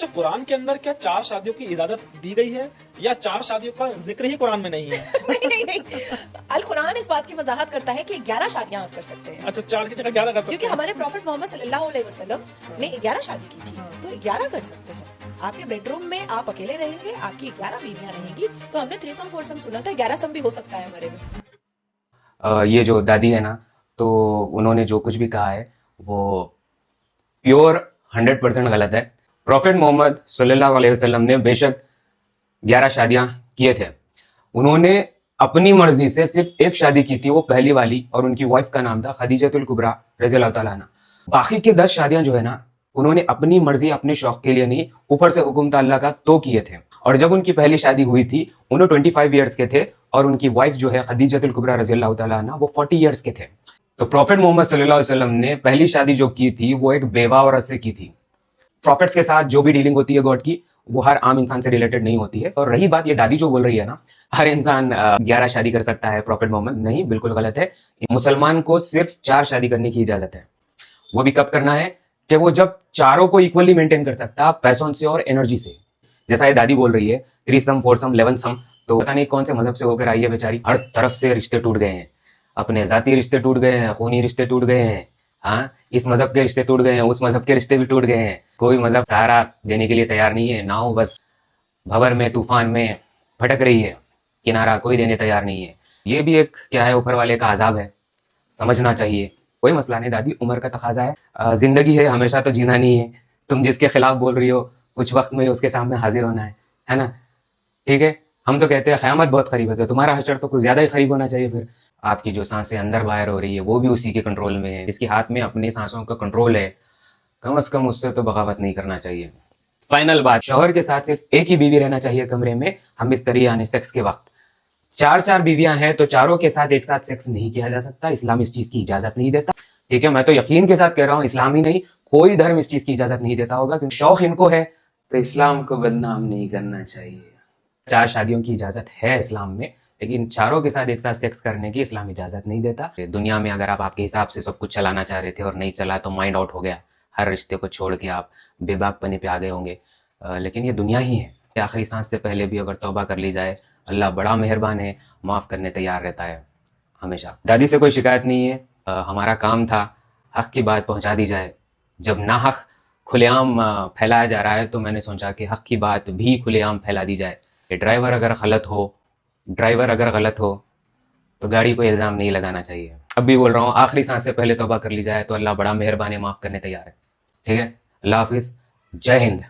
अच्छा, कुरान के अंदर क्या 4 शादियों की इजाजत दी गई है या 4 शादियों का जिक्र ही कुरान में नहीं है? नहीं। अल कुरान इस बात की वजाहत करता है कि 11 शादियां आप कर सकते हैं। अच्छा, 4 की जगह 11 कर सकते क्योंकि हैं। हमारे प्रॉफिट मोहम्मद सल्लल्लाहु अलैहि वसल्लम ने 11 शादी की थी, तो 11 कर सकते हैं। आपके बेडरूम में आप अकेले रहेंगे, आपकी 11 बीवियां रहेंगी, तो हमने थ्रीसम फोरसम सुना था, 11 सम भी हो सकता है हमारे में। ये जो दादी है ना, तो उन्होंने जो कुछ भी कहा है वो प्योर 100% गलत है। प्रॉफिट मोहम्मद सल्लल्लाहु अलैहि वसल्लम ने बेशक 11 शादियां किए थे। उन्होंने अपनी मर्जी से सिर्फ एक शादी की थी, वो पहली वाली, और उनकी वाइफ का नाम था खदीजतुल कुबरा रज़ियल्लाहु ताला अन्हा। बाकी के 10 शादियां जो है ना, उन्होंने अपनी मर्जी, अपने शौक के लिए नहीं, ऊपर से हुक्म था अल्लाह का, तो किए थे। और जब उनकी पहली शादी हुई थी, उन्हें 25 ईयर्स के थे, और उनकी वाइफ जो है खदीजतुल कुबरा रज़ियल्लाहु ताला अन्हा, वो 40 ईयर्स के थे। तो प्रॉफिट मोहम्मद सल्लल्लाहु अलैहि वसल्लम ने पहली शादी जो की थी वो एक बेवा औरत से की थी। प्रॉफिट्स के साथ जो भी डीलिंग होती है गॉड की, वो हर आम इंसान से रिलेटेड नहीं होती है। और रही बात ये दादी जो बोल रही है ना, हर इंसान 11 शादी कर सकता है, प्रॉफिट मोहम्मद, नहीं, बिल्कुल गलत है। मुसलमान को सिर्फ 4 शादी करने की इजाजत है। वो भी कब करना है कि वो जब चारों को इक्वली मेंटेन कर सकता, पैसों से और एनर्जी से। जैसा ये दादी बोल रही है, 3 सम 4 सम 11 सम, तो पता नहीं कौन से मजहब से होकर आई है बेचारी, हर तरफ से रिश्ते टूट गए हैं, अपने जाती रिश्ते टूट गए हैं, खूनी रिश्ते टूट गए हैं, हाँ, इस मजहब के रिश्ते टूट गए हैं, उस मजहब के रिश्ते भी टूट गए हैं। कोई मजहब सहारा देने के लिए तैयार नहीं है। नाव बस भंवर में, तूफान में भटक रही है, किनारा कोई देने तैयार नहीं है। ये भी एक क्या है, ऊपर वाले का अजाब है, समझना चाहिए। कोई मसला नहीं दादी, उम्र का तकाजा है, जिंदगी है, हमेशा तो जीना नहीं है। तुम जिसके खिलाफ बोल रही हो, कुछ वक्त में उसके सामने हाजिर होना है ना? ठीक है, हम तो कहते हैं क़यामत बहुत करीब है, तो तुम्हारा हशर तो कुछ ज्यादा ही करीब होना चाहिए। फिर आपकी जो सांसें अंदर बाहर हो रही है, वो भी उसी के कंट्रोल में है, जिसके हाथ में अपनी सांसों का कंट्रोल है। कम से कम उससे तो बगावत नहीं करना चाहिए। फाइनल बात, शौहर के साथ सिर्फ एक ही बीवी रहना चाहिए कमरे में, हम बिस्तरी यानी सेक्स के वक्त। 4 बीवियां हैं तो चारों के साथ एक साथ सेक्स नहीं किया जा सकता, इस्लाम इस चीज की इजाजत नहीं देता। ठीक है, मैं तो यकीन के साथ कह रहा हूं, इस्लाम ही नहीं, कोई धर्म इस चीज की इजाजत नहीं देता होगा, क्योंकि शौक इनको है, तो इस्लाम को बदनाम नहीं करना चाहिए। 4 शादियों की इजाजत है इस्लाम में, लेकिन चारों के साथ एक साथ सेक्स करने की इस्लाम इजाजत नहीं देता। दुनिया में अगर आप आपके हिसाब से सब कुछ चलाना चाह रहे थे और नहीं चला, तो माइंड आउट हो गया, हर रिश्ते को छोड़ के आप बेबाकपने पे आ गए होंगे। लेकिन ये दुनिया ही है। आखिरी सांस से पहले भी अगर तौबा कर ली जाए, अल्लाह बड़ा मेहरबान है, माफ करने तैयार रहता है हमेशा। दादी से कोई शिकायत नहीं है, हमारा काम था हक की बात पहुंचा दी जाए। जब ना हक खुलेआम फैलाया जा रहा है, तो मैंने सोचा कि हक की बात भी खुलेआम फैला दी जाए। ड्राइवर अगर गलत हो तो गाड़ी को इल्जाम नहीं लगाना चाहिए। अब भी बोल रहा हूँ, आखिरी सांस से पहले तौबा कर ली जाए तो अल्लाह बड़ा मेहरबान है, माफ करने तैयार है। ठीक है, अल्लाह हाफिज, जय हिंद।